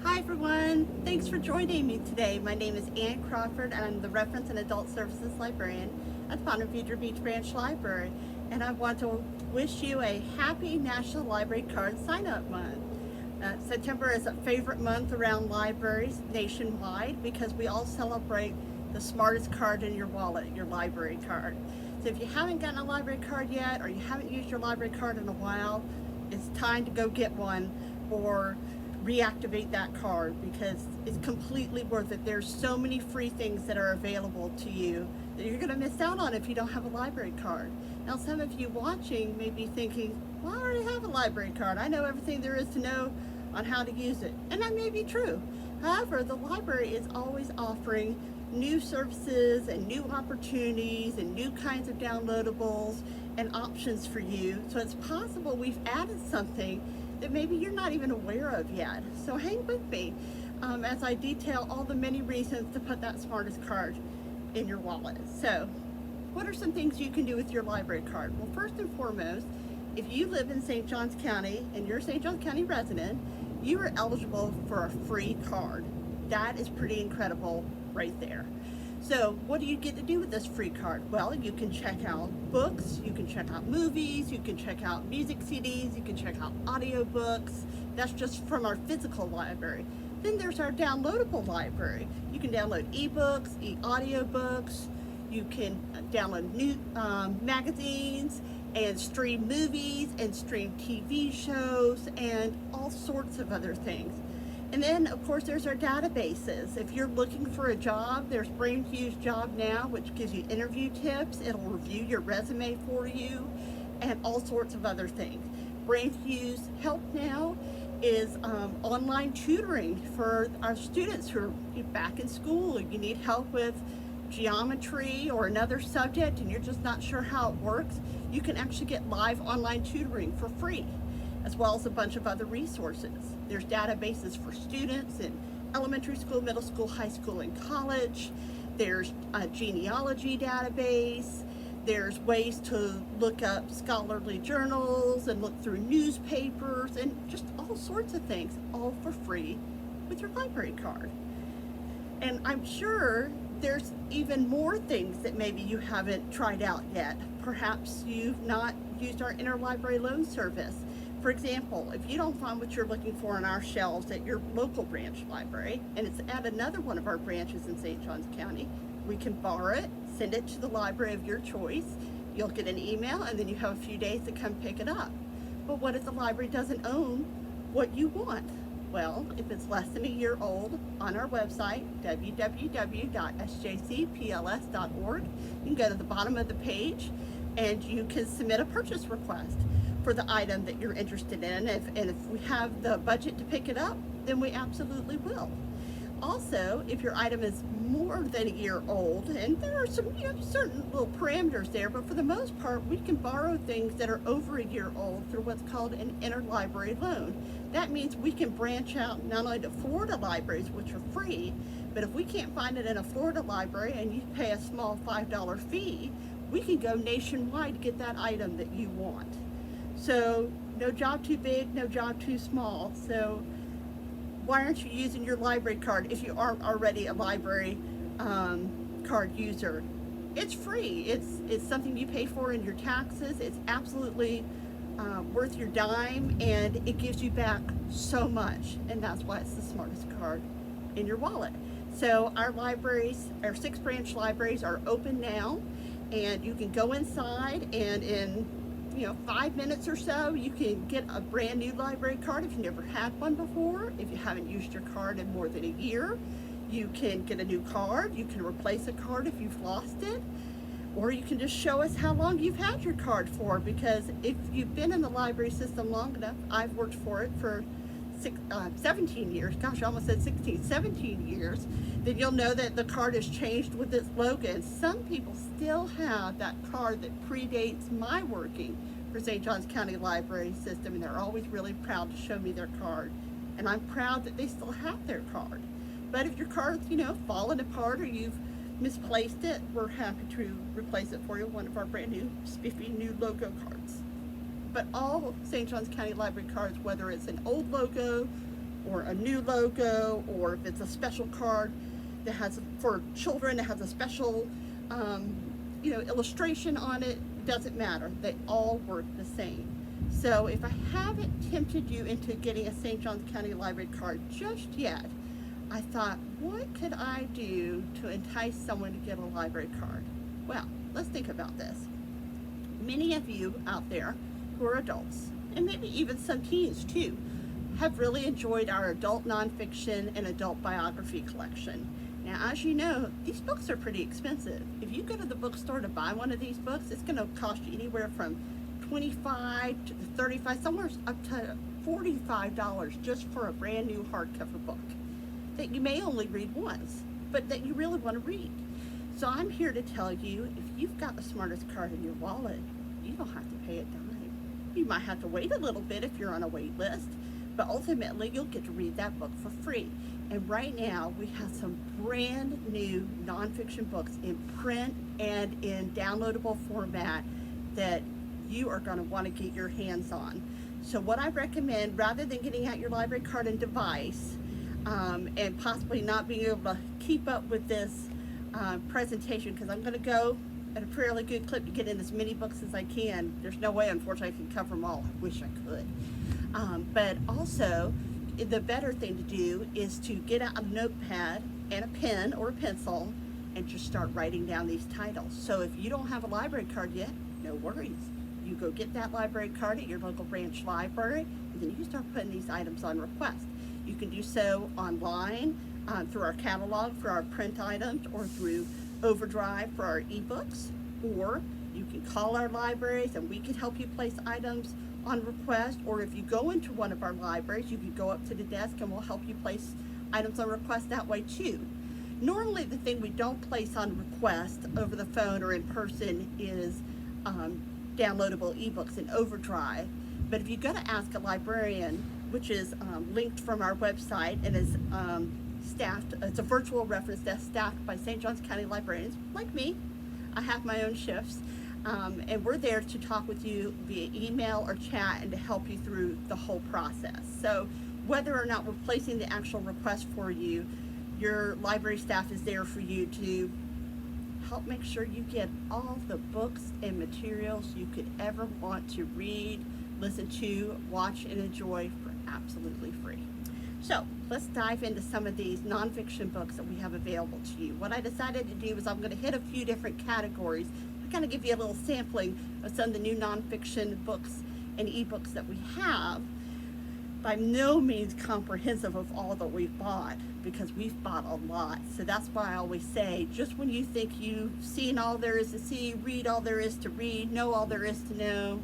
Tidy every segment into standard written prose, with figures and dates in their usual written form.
Hi everyone, thanks for joining me today. My name is Ann Crawford and I'm the Reference and Adult Services Librarian at the Palm Beach Branch Library, and I want to wish you a happy National Library Card Sign-Up Month. September is a favorite month around libraries nationwide because we all celebrate the smartest card in your wallet, your library card. So if you haven't gotten a library card yet, or you haven't used your library card in a while, it's time to go get one or reactivate that card because it's completely worth it. There's so many free things that are available to you that you're going to miss out on if you don't have a library card. Now, some of you watching may be thinking, well, I already have a library card. I know everything there is to know on how to use it. And that may be true. However, the library is always offering new services and new opportunities and new kinds of downloadables and options for you. So it's possible we've added something that maybe you're not even aware of yet. So hang with me as I detail all the many reasons to put that smartest card in your wallet. So what are some things you can do with your library card? Well, first and foremost, if you live in St. Johns County and you're a St. Johns County resident, you are eligible for a free card. That is pretty incredible right there. So what do you get to do with this free card? Well, you can check out books, you can check out movies, you can check out music CDs, you can check out audiobooks. That's just from our physical library. Then there's our downloadable library. You can download ebooks, audiobooks, you can download new magazines and stream movies and stream TV shows and all sorts of other things. And then, of course, there's our databases. If you're looking for a job, there's BrainFuse Job Now, which gives you interview tips. It'll review your resume for you and all sorts of other things. BrainFuse Help Now is online tutoring for our students who are back in school. You need help with geometry or another subject and you're just not sure how it works. You can actually get live online tutoring for free, as well as a bunch of other resources. There's databases for students in elementary school, middle school, high school, and college. There's a genealogy database. There's ways to look up scholarly journals and look through newspapers and just all sorts of things, all for free with your library card. And I'm sure there's even more things that maybe you haven't tried out yet. Perhaps you've not used our Interlibrary Loan service. For example, if you don't find what you're looking for on our shelves at your local branch library, and it's at another one of our branches in St. Johns County, we can borrow it, send it to the library of your choice. You'll get an email, and then you have a few days to come pick it up. But what if the library doesn't own what you want? Well, if it's less than a year old, on our website, www.sjcpls.org, you can go to the bottom of the page, and you can submit a purchase request for the item that you're interested in. And if we have the budget to pick it up, then we absolutely will. Also, if your item is more than a year old, and there are some certain little parameters there, but for the most part, we can borrow things that are over a year old through what's called an interlibrary loan. That means we can branch out not only to Florida libraries, which are free, but if we can't find it in a Florida library and you pay a small $5 fee, we can go nationwide to get that item that you want. So no job too big, no job too small. So why aren't you using your library card if you aren't already a library card user? It's free. It's something you pay for in your taxes. It's absolutely worth your dime, and it gives you back so much, and that's why it's the smartest card in your wallet. So our libraries, our 6 branch libraries, are open now, and you can go inside, and in 5 minutes or so, you can get a brand new library card if you never had one before. If you haven't used your card in more than a year, you can get a new card. You can replace a card if you've lost it, or you can just show us how long you've had your card for, because if you've been in the library system long enough, I've worked for it for 17 years, gosh, I almost said 16, 17 years, then you'll know that the card has changed with its logo. And some people still have that card that predates my working for St. Johns County Library System, and they're always really proud to show me their card. And I'm proud that they still have their card. But if your card's, fallen apart or you've misplaced it, we're happy to replace it for you, one of our brand new, spiffy new logo cards. But all St. Johns County Library cards, whether it's an old logo or a new logo, or if it's a special card that has, for children, that has a special illustration on it, doesn't matter. They all work the same. So if I haven't tempted you into getting a St. Johns County Library card just yet, I thought, what could I do to entice someone to get a library card? Well, let's think about this. Many of you out there who are adults, and maybe even some teens too, have really enjoyed our adult nonfiction and adult biography collection. Now, as you know, these books are pretty expensive. If you go to the bookstore to buy one of these books, it's going to cost you anywhere from $25 to $35, somewhere up to $45 just for a brand new hardcover book that you may only read once, but that you really want to read. So I'm here to tell you, if you've got the smartest card in your wallet, you don't have to pay a dime. You might have to wait a little bit if you're on a wait list, but ultimately you'll get to read that book for free. And right now we have some brand new nonfiction books in print and in downloadable format that you are going to want to get your hands on. So what I recommend, rather than getting out your library card and device and possibly not being able to keep up with this presentation, because I'm going to go at a fairly good clip to get in as many books as I can. There's no way, unfortunately, I can cover them all. I wish I could. But also, the better thing to do is to get out a notepad and a pen or a pencil and just start writing down these titles. So if you don't have a library card yet, no worries. You go get that library card at your local branch library, and then you start putting these items on request. You can do so online through our catalog for our print items, or through Overdrive for our ebooks, or you can call our libraries and we can help you place items on request. Or if you go into one of our libraries, you can go up to the desk and we'll help you place items on request that way too. Normally the thing we don't place on request over the phone or in person is downloadable ebooks in Overdrive. But if you go to Ask a Librarian, which is linked from our website and is staffed, it's a virtual reference desk staffed by St. Johns County librarians like me. I have my own shifts, and we're there to talk with you via email or chat and to help you through the whole process. So whether or not we're placing the actual request for you, your library staff is there for you to help make sure you get all the books and materials you could ever want to read, listen to, watch, and enjoy for absolutely free. So let's dive into some of these nonfiction books that we have available to you. What I decided to do is I'm going to hit a few different categories to kind of give you a little sampling of some of the new nonfiction books and ebooks that we have. By no means comprehensive of all that we've bought, because we've bought a lot. So that's why I always say, just when you think you've seen all there is to see, read all there is to read, know all there is to know,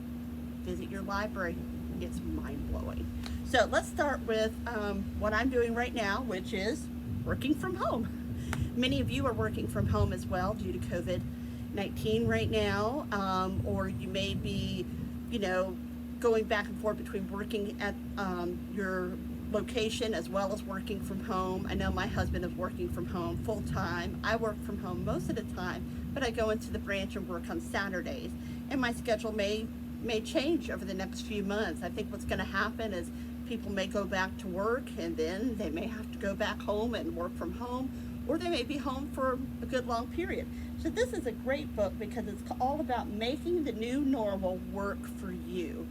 visit your library. It's mind-blowing. So let's start with what I'm doing right now, which is working from home. Many of you are working from home as well due to COVID-19 right now, or you may be, going back and forth between working at your location as well as working from home. I know my husband is working from home full time. I work from home most of the time, but I go into the branch and work on Saturdays. And my schedule may change over the next few months. I think what's going to happen is people may go back to work, and then they may have to go back home and work from home, or they may be home for a good long period. So this is a great book because it's all about making the new normal work for you.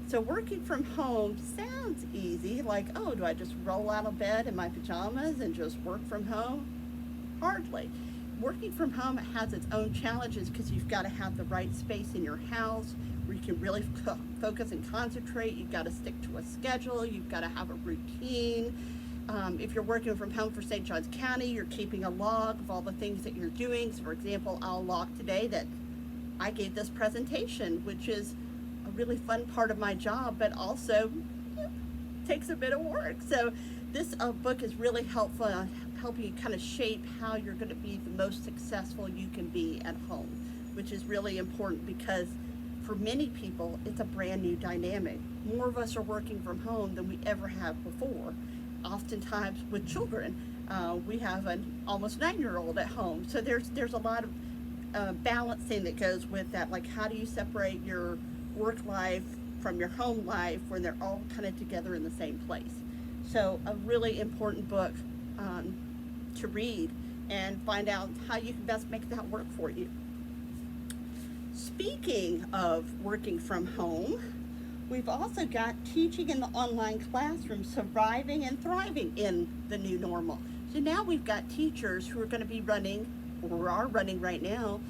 So working from home sounds easy, like, oh, do I just roll out of bed in my pajamas and just work from home? Hardly. Working from home has its own challenges because you've got to have the right space in your house where you can really focus and concentrate. You've got to stick to a schedule. You've got to have a routine. If you're working from home for St. Johns County, you're keeping a log of all the things that you're doing. So for example, I'll log today that I gave this presentation, which is a really fun part of my job, but also takes a bit of work. So this book is really helpful, helping you kind of shape how you're going to be the most successful you can be at home, which is really important because for many people, it's a brand new dynamic. More of us are working from home than we ever have before. Oftentimes with children, we have an almost 9-year-old at home. So there's a lot of balancing that goes with that. Like, how do you separate your work life from your home life when they're all kind of together in the same place? So a really important book to read and find out how you can best make that work for you. Speaking of working from home, we've also got Teaching in the Online Classroom, Surviving and Thriving in the New Normal. So now we've got teachers who are going to be running, or are running right now,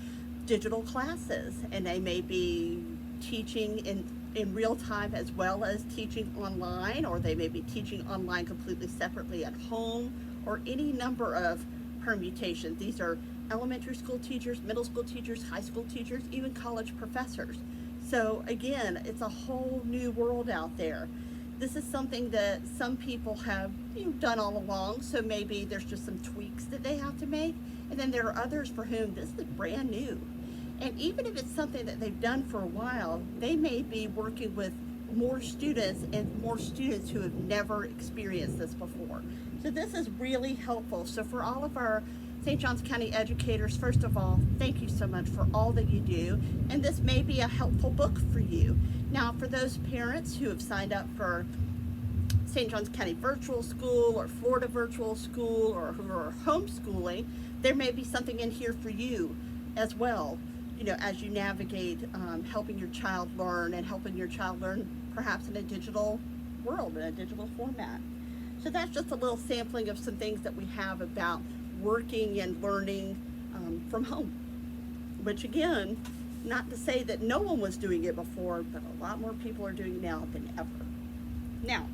digital classes, and they may be teaching in real time as well as teaching online, or they may be teaching online completely separately at home, or any number of permutations. These are elementary school teachers, middle school teachers, high school teachers, even college professors. So again, it's a whole new world out there. This is something that some people have done all along, so maybe there's just some tweaks that they have to make, and then there are others for whom this is brand new. And even if it's something that they've done for a while, they may be working with more students and more students who have never experienced this before. So this is really helpful. So for all of our St. Johns County educators, first of all, thank you so much for all that you do. And this may be a helpful book for you. Now, for those parents who have signed up for St. Johns County Virtual School or Florida Virtual School, or who are homeschooling, there may be something in here for you as well, as you navigate helping your child learn, and helping your child learn perhaps in a digital world, in a digital format. So that's just a little sampling of some things that we have about working and learning from home, which again, not to say that no one was doing it before, but a lot more people are doing it now than ever. Now,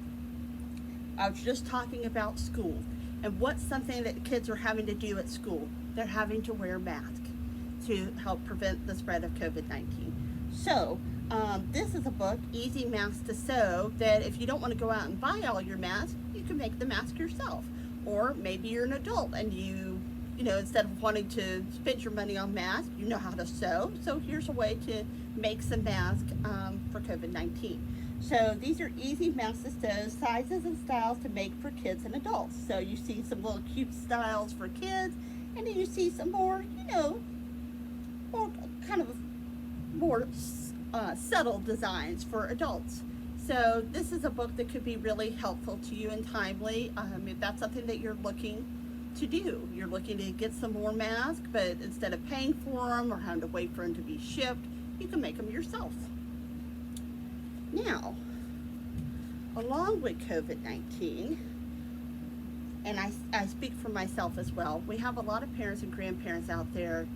I was just talking about school, and what's something that kids are having to do at school? They're having to wear masks to help prevent the spread of COVID-19. So this is a book, Easy Masks to Sew, that if you don't want to go out and buy all your masks, you can make the mask yourself. Or maybe you're an adult and you instead of wanting to spend your money on masks, you know how to sew. So here's a way to make some masks for COVID-19. So these are easy masks to sew, sizes and styles to make for kids and adults. So you see some little cute styles for kids, and then you see some more, more subtle designs for adults. So this is a book that could be really helpful to you and timely if that's something that you're looking to do. You're looking to get some more masks, but instead of paying for them or having to wait for them to be shipped, you can make them yourself. Now, along with COVID-19, and I speak for myself as well, we have a lot of parents and grandparents out there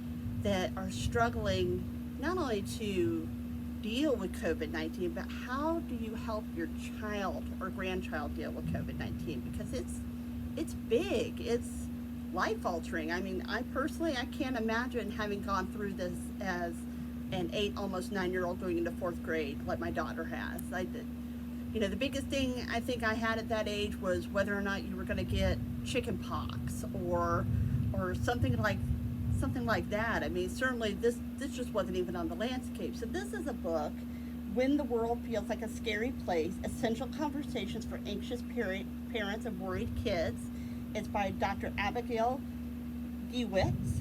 that are struggling not only to deal with COVID-19, but how do you help your child or grandchild deal with COVID-19? Because it's big, it's life-altering. I mean, I can't imagine having gone through this as an 8, almost 9-year-old going into 4th grade like my daughter has. The biggest thing I think I had at that age was whether or not you were going to get chicken pox or something like that. I mean, certainly this just wasn't even on the landscape. So this is a book, When the World Feels Like a Scary Place, Essential Conversations for Anxious Parents and Worried Kids. It's by Dr. Abigail Gewitz.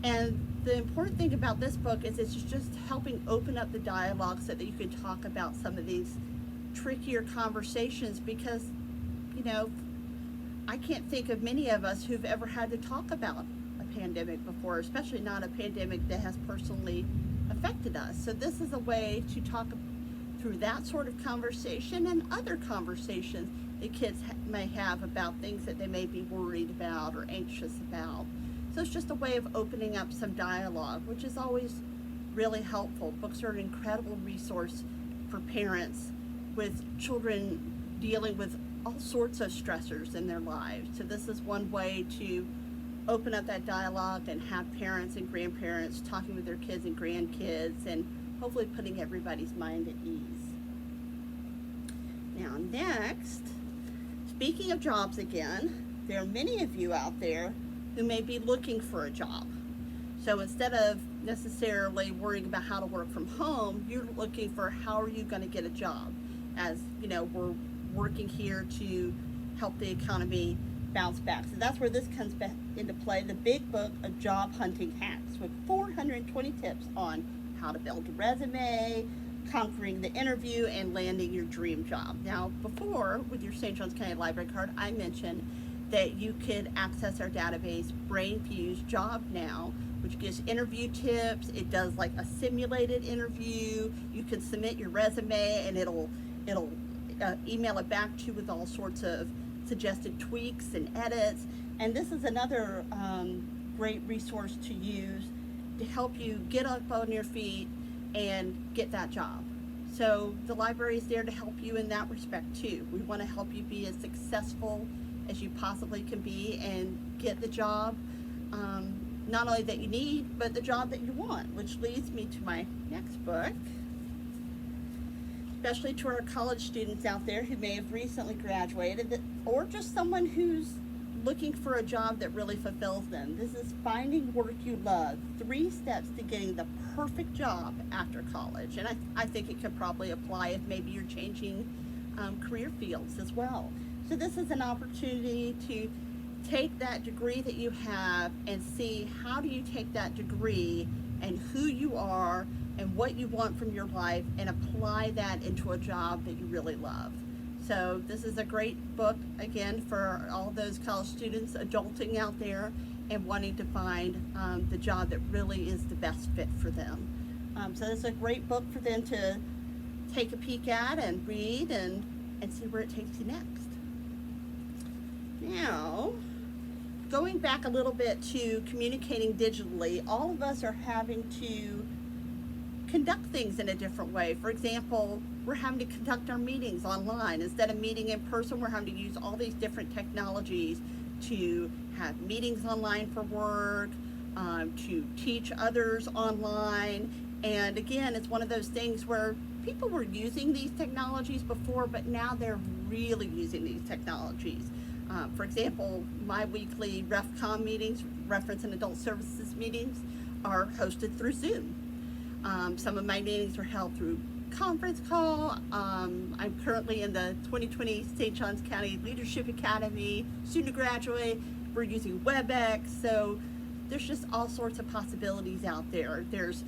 And the important thing about this book is it's just helping open up the dialogue so that you can talk about some of these trickier conversations, because, I can't think of many of us who've ever had to talk about a pandemic before, especially not a pandemic that has personally affected us. So this is a way to talk through that sort of conversation and other conversations that kids may have about things that they may be worried about or anxious about. So it's just a way of opening up some dialogue, which is always really helpful. Books are an incredible resource for parents with children dealing with all sorts of stressors in their lives. So this is one way to open up that dialogue and have parents and grandparents talking with their kids and grandkids, and hopefully putting everybody's mind at ease. Now next, speaking of jobs again, there are many of you out there who may be looking for a job. So instead of necessarily worrying about how to work from home, you're looking for how are you going to get a job. As we're working here to help the economy bounce back. So that's where this comes back into play, the big book of job hunting hacks with 420 tips on how to build a resume, conquering the interview and landing your dream job. Now, before, with your St. Johns County Library card, I mentioned that you could access our database, BrainFuse Job Now, which gives interview tips. It does like a simulated interview. You can submit your resume and it'll email it back to you with all sorts of suggested tweaks and edits. And this is another great resource to use to help you get up on your feet and get that job. So the library is there to help you in that respect too. We want to help you be as successful as you possibly can be and get the job, not only that you need, but the job that you want, which leads me to my next book, especially to our college students out there who may have recently graduated, or just someone who's looking for a job that really fulfills them. This is Finding Work You Love, 3 Steps to Getting the Perfect Job After College. And I think it could probably apply if maybe you're changing career fields as well. So this is an opportunity to take that degree that you have and see how do you take that degree and who you are and what you want from your life and apply that into a job that you really love. So this is a great book, again, for all those college students adulting out there and wanting to find the job that really is the best fit for them. So this is a great book for them to take a peek at and read and see where it takes you next. Now, going back a little bit to communicating digitally, all of us are having to conduct things in a different way. For example, we're having to conduct our meetings online. Instead of meeting in person, we're having to use all these different technologies to have meetings online for work, to teach others online. And again, it's one of those things where people were using these technologies before, but now they're really using these technologies. For example, my weekly RefCom meetings, Reference and Adult Services meetings, are hosted through Zoom. Some of my meetings are held through conference call. I'm currently in the 2020 St. Johns County Leadership Academy student graduate. We're using WebEx, so there's just all sorts of possibilities out there. There's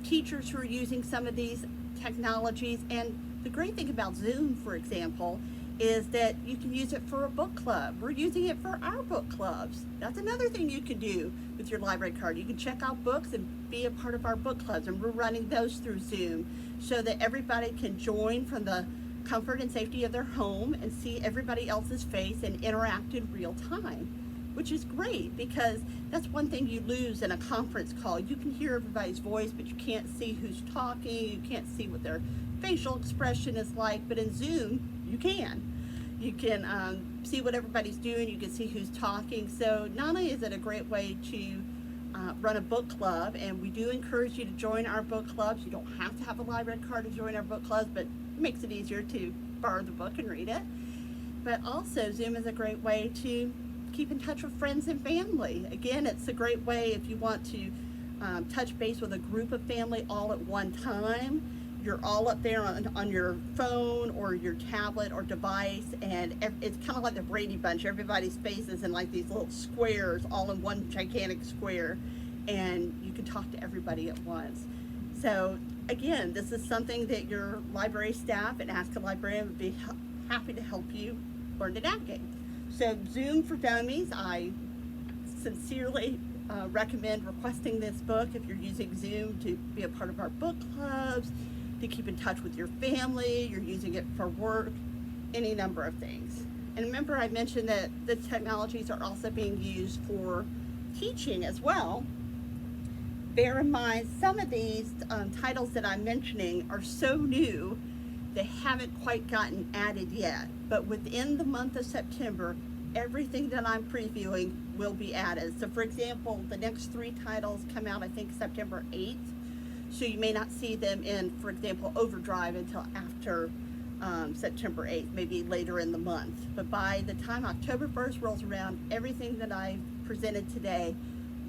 teachers who are using some of these technologies, and the great thing about Zoom, for example, is that you can use it for a book club. We're using it for our book clubs. That's another thing you can do with your library card. You can check out books and be a part of our book clubs, and we're running those through Zoom so that everybody can join from the comfort and safety of their home and see everybody else's face and interact in real time, which is great because that's one thing you lose in a conference call. You can hear everybody's voice, but you can't see who's talking. You can't see what their facial expression is like, but in Zoom, you can. You can see what everybody's doing. You can see who's talking. So not only is it a great way to run a book club, and we do encourage you to join our book clubs. You don't have to have a library card to join our book clubs, but it makes it easier to borrow the book and read it. But also, Zoom is a great way to keep in touch with friends and family. Again, it's a great way if you want to touch base with a group of family all at one time. You're all up there on your phone or your tablet or device, and it's kind of like the Brady Bunch. Everybody's face is in like these little squares all in one gigantic square, and you can talk to everybody at once. So again, this is something that your library staff and Ask a Librarian would be happy to help you learn to navigate. So Zoom for Dummies, I sincerely recommend requesting this book if you're using Zoom to be a part of our book clubs, to keep in touch with your family, you're using it for work, any number of things. And remember, I mentioned that the technologies are also being used for teaching as well. Bear in mind, some of these titles that I'm mentioning are so new, they haven't quite gotten added yet. But within the month of September, everything that I'm previewing will be added. So for example, the next 3 titles come out, I think, September 8th. So you may not see them in, for example, Overdrive until after September 8th, maybe later in the month. But by the time October 1st rolls around, everything that I've presented today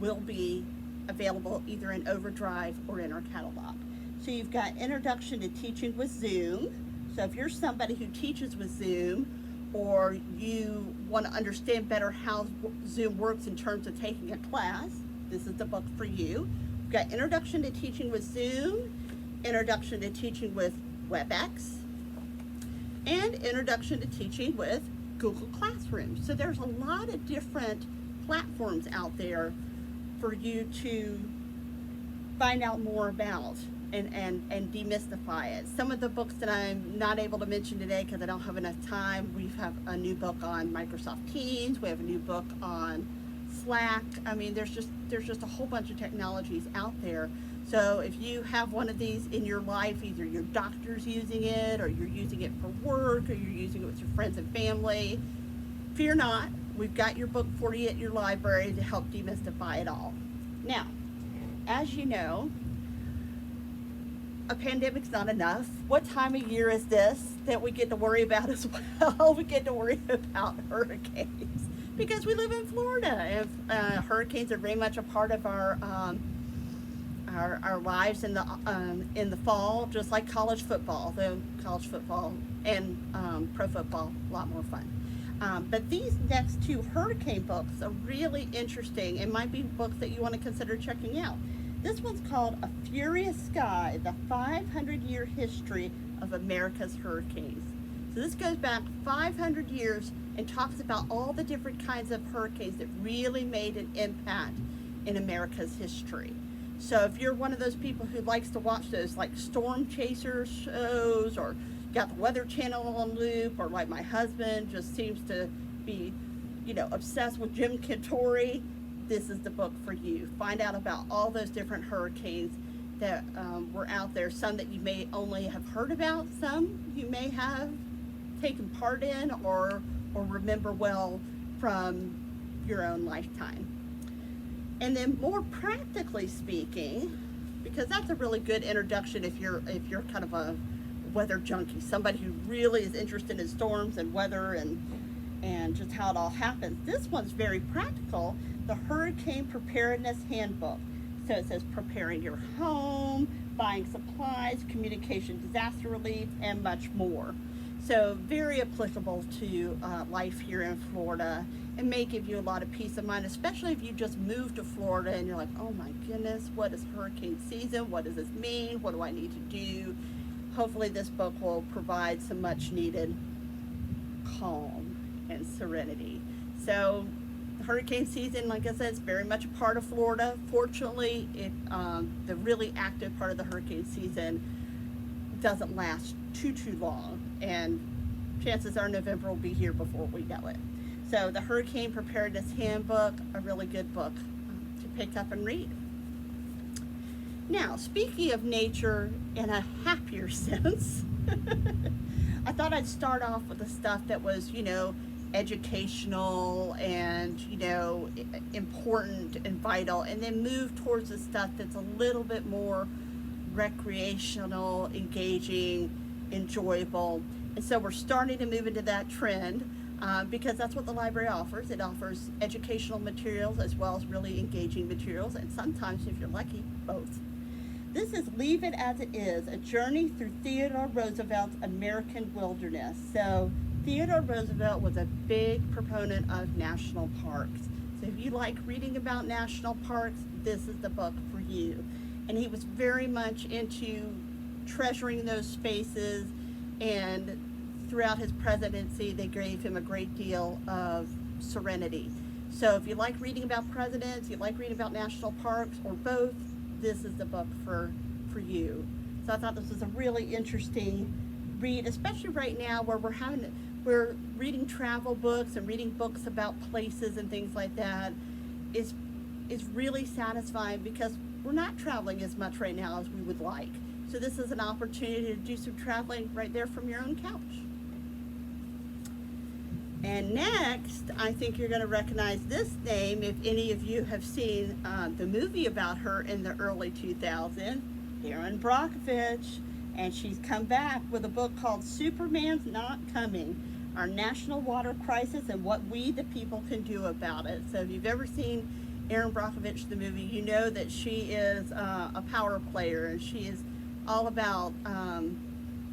will be available either in Overdrive or in our catalog. So you've got Introduction to Teaching with Zoom. So if you're somebody who teaches with Zoom, or you want to understand better how Zoom works in terms of taking a class, this is the book for you. We've got Introduction to Teaching with Zoom. Introduction to Teaching with WebEx, and Introduction to Teaching with Google Classroom. So there's a lot of different platforms out there for you to find out more about and demystify it. Some of the books that I'm not able to mention today because I don't have enough time, we have a new book on Microsoft Teams, we have a new book on Slack. I mean, there's just a whole bunch of technologies out there. So if you have one of these in your life, either your doctor's using it, or you're using it for work, or you're using it with your friends and family, fear not, we've got your book 40 at your library to help demystify it all. Now, as you know, a pandemic's not enough. What time of year is this that we get to worry about as well? We get to worry about hurricanes because we live in Florida, and hurricanes are very much a part of our lives in the fall, just like college football. Though college football and pro football, a lot more fun. But these next two hurricane books are really interesting and might be books that you want to consider checking out. This one's called A Furious Sky, the 500-Year History of America's Hurricanes. So this goes back 500 years and talks about all the different kinds of hurricanes that really made an impact in America's history. So if you're one of those people who likes to watch those like storm chaser shows, or got the Weather Channel on loop, or like my husband just seems to be, obsessed with Jim Cantore, this is the book for you. Find out about all those different hurricanes that were out there. Some that you may only have heard about, some you may have taken part in or remember well from your own lifetime. And then more practically speaking, because that's a really good introduction if you're kind of a weather junkie, somebody who really is interested in storms and weather and just how it all happens. This one's very practical, the Hurricane Preparedness Handbook. So it says preparing your home, buying supplies, communication, disaster relief, and much more. So very applicable to life here in Florida, and may give you a lot of peace of mind, especially if you just moved to Florida and you're like, oh my goodness, what is hurricane season? What does this mean? What do I need to do? Hopefully this book will provide some much needed calm and serenity. So hurricane season, like I said, is very much a part of Florida. Fortunately, the really active part of the hurricane season doesn't last too long, and chances are November will be here before we know it. So the Hurricane Preparedness Handbook, a really good book to pick up and read. Now, speaking of nature in a happier sense, I thought I'd start off with the stuff that was, educational and, important and vital, and then move towards the stuff that's a little bit more recreational, engaging, enjoyable. And so we're starting to move into that trend because that's what the library offers. It offers educational materials as well as really engaging materials, and sometimes, if you're lucky, both. This is Leave It As It Is, a journey through Theodore Roosevelt's American wilderness. So Theodore Roosevelt was a big proponent of national parks. So if you like reading about national parks, this is the book for you. And he was very much into treasuring those spaces, and throughout his presidency, they gave him a great deal of serenity. So if you like reading about presidents, you like reading about national parks, or both, this is the book for you. So I thought this was a really interesting read, especially right now where we're reading travel books and reading books about places and things like that is really satisfying because we're not traveling as much right now as we would like. So this is an opportunity to do some traveling right there from your own couch. And next, I think you're going to recognize this name if any of you have seen the movie about her in the early 2000s, Erin Brockovich. And she's come back with a book called Superman's Not Coming, Our National Water Crisis and What We the People Can Do About It. So if you've ever seen Erin Brockovich, the movie, you know that she is a power player, and she is all about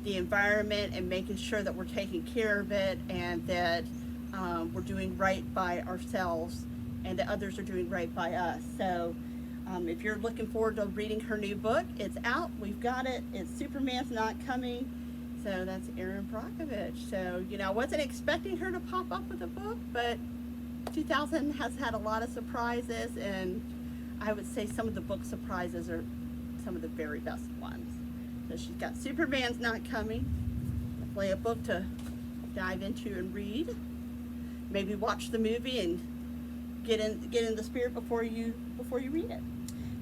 the environment and making sure that we're taking care of it, and that we're doing right by ourselves and that others are doing right by us. So If you're looking forward to reading her new book, it's out. We've got it. It's Superman's Not Coming. So that's Erin Brockovich. So, I wasn't expecting her to pop up with a book, but 2000 has had a lot of surprises, and I would say some of the book surprises are some of the very best ones. So she's got Superman's Not Coming. Definitely a book to dive into and read. Maybe watch the movie and get in the spirit before you read it.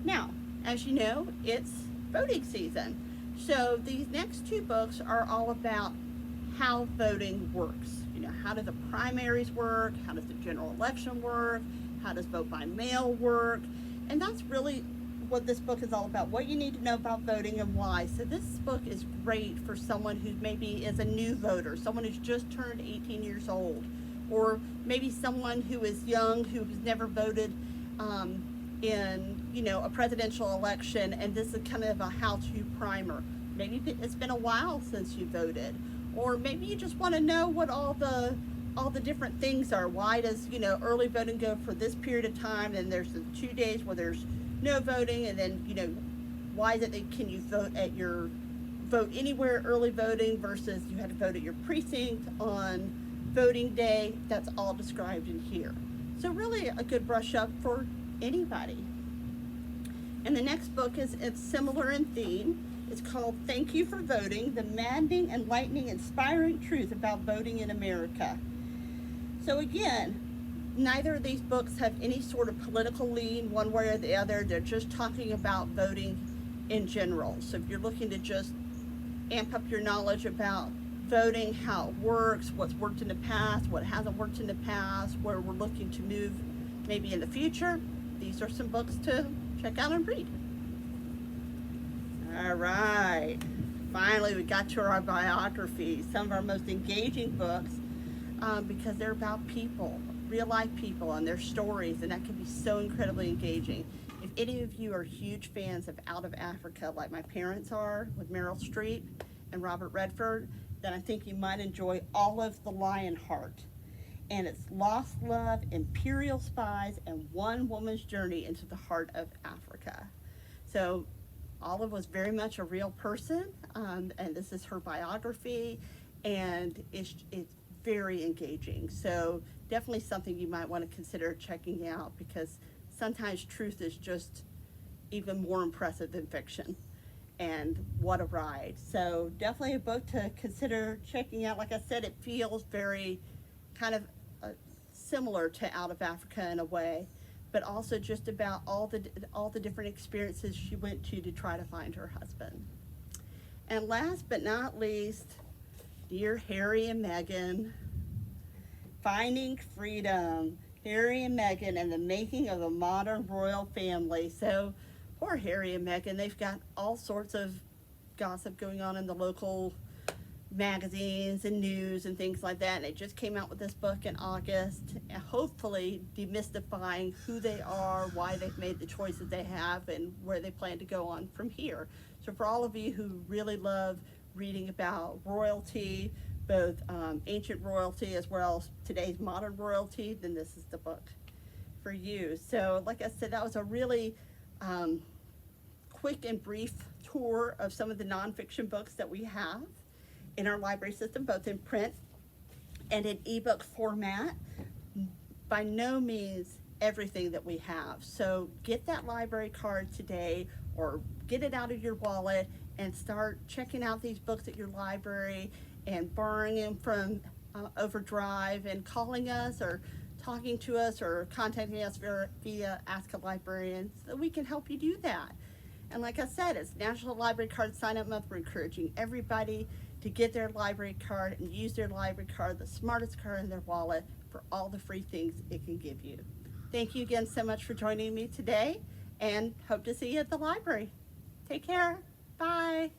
Now, as you know, it's voting season. So these next two books are all about how voting works. How do the primaries work? How does the general election work? How does vote by mail work? And that's really what this book is all about, what you need to know about voting and why. So this book is great for someone who maybe is a new voter, someone who's just turned 18 years old, or maybe someone who is young, who has never voted in a presidential election, and this is kind of a how-to primer. Maybe it's been a while since you voted, or maybe you just want to know what all the different things are. Why does early voting go for this period of time, and there's the 2 days where there's no voting, and then why is it can you vote anywhere early voting versus you had to vote at your precinct on voting day? That's all described in here. So really a good brush up for anybody. And the next book it's similar in theme. It's called Thank You for Voting, the maddening, enlightening, inspiring truth about voting in America. So again, neither of these books have any sort of political lean one way or the other. They're just talking about voting in general. So if you're looking to just amp up your knowledge about voting, how it works, what's worked in the past, what hasn't worked in the past, where we're looking to move maybe in the future, these are some books to check out and read. All right, finally we got to our biographies, some of our most engaging books, because they're about people, real life people and their stories, and that can be so incredibly engaging. If any of you are huge fans of Out of Africa, like my parents are, with Meryl Streep and Robert Redford, then I think you might enjoy Olive the Lionheart. And it's lost love, imperial spies, and one woman's journey into the heart of Africa. So Olive was very much a real person, and this is her biography, and it's very engaging. So definitely something you might want to consider checking out, because sometimes truth is just even more impressive than fiction. And what a ride. So definitely a book to consider checking out. Like I said, it feels very kind of similar to Out of Africa in a way, but also just about all the different experiences she went to try to find her husband. And last but not least, Dear Harry and Meghan, Finding Freedom, Harry and Meghan and the Making of a Modern Royal Family. So poor Harry and Meghan, they've got all sorts of gossip going on in the local magazines and news and things like that, and they just came out with this book in August, hopefully demystifying who they are, why they've made the choices they have, and where they plan to go on from here. So for all of you who really love reading about royalty, both ancient royalty as well as today's modern royalty, then this is the book for you. So like I said, that was a really quick and brief tour of some of the nonfiction books that we have in our library system, both in print and in ebook format. By no means everything that we have. So get that library card today, or get it out of your wallet and start checking out these books at your library and borrowing them from Overdrive, and calling us or talking to us or contacting us via Ask a Librarian, so we can help you do that. And like I said, it's National Library Card Sign Up Month. We're encouraging everybody to get their library card and use their library card, the smartest card in their wallet, for all the free things it can give you. Thank you again so much for joining me today, and hope to see you at the library. Take care. Bye.